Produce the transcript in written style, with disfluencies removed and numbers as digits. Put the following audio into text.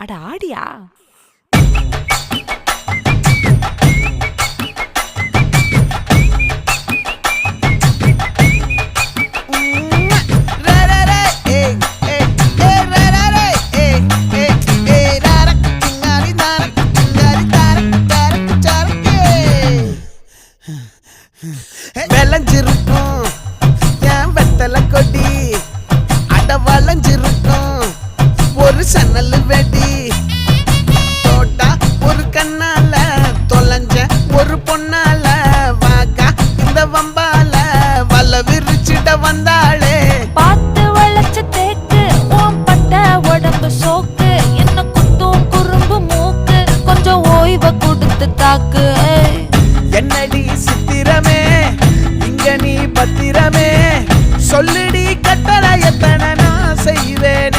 அட ஆடியா? விளைஞ்சிருக்கும் என் வெத்தலை கொடி, அட வளைஞ்சிருக்கும் ஒரு சன்னல் வெடி. தோட்டா ஒரு கண்ணால தொலைஞ்ச ஒரு பொண்ணால வாக்கா இந்த வம்பால வல விரிச்சிட வந்தாளே. பார்த்து வளைச்ச தேக்கு ஓம் பட்ட உடம்பு சோக்கு, என்ன குத்தும் குறும்பு மூக்கு, கொஞ்சம் ஓய்வை கொடுத்து தாக்கு. என்னடி சித்திரமே இங்க நீ பத்திரமே, சொல்லுடி கட்டளை எத்தனை நான் செய்வேன்.